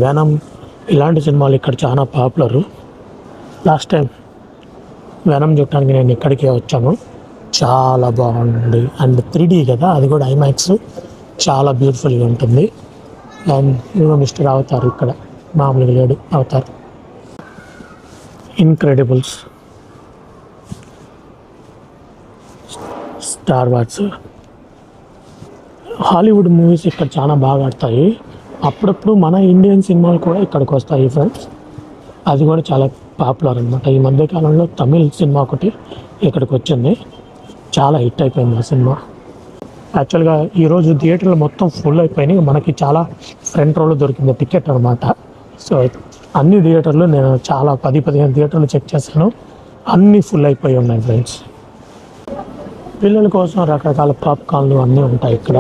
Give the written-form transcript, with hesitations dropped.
Venom ఇలాంటి సినిమాలు ఇక్కడ చాలా పాపులరు. లాస్ట్ టైం వెనమ్ చూడటానికి నేను ఇక్కడికే వచ్చాను. చాలా బాగుంది. అండ్ 3D కదా, అది కూడా ఐమాక్స్, చాలా బ్యూటిఫుల్గా ఉంటుంది. అండ్ ఇదిగో మిస్టర్ అవతార్ ఇక్కడ మామూలుగా లేడు Avatar. Incredibles, Star Wars, Hollywood movies ఇక్కడ చాలా బాగా ఆడతాయి. అప్పుడప్పుడు మన ఇండియన్ సినిమాలు కూడా ఇక్కడికి వస్తాయి ఫ్రెండ్స్. అది కూడా చాలా పాపులర్ అనమాట. ఈ మధ్యకాలంలో తమిళ్ సినిమా ఒకటి ఇక్కడికి వచ్చింది, చాలా హిట్ అయిపోయింది ఆ సినిమా. యాక్చువల్గా ఈరోజు థియేటర్లు మొత్తం ఫుల్ అయిపోయినాయి. మనకి చాలా ఫ్రంట్ రోలో దొరికింది టికెట్ అనమాట. సో అన్ని థియేటర్లు నేను చాలా 10-15 థియేటర్లు చెక్ చేశాను, అన్నీ ఫుల్ అయిపోయి ఉన్నాయి ఫ్రెండ్స్. పిల్లల కోసం రకరకాల పాప్కార్న్లు అన్నీ ఉంటాయి ఇక్కడ.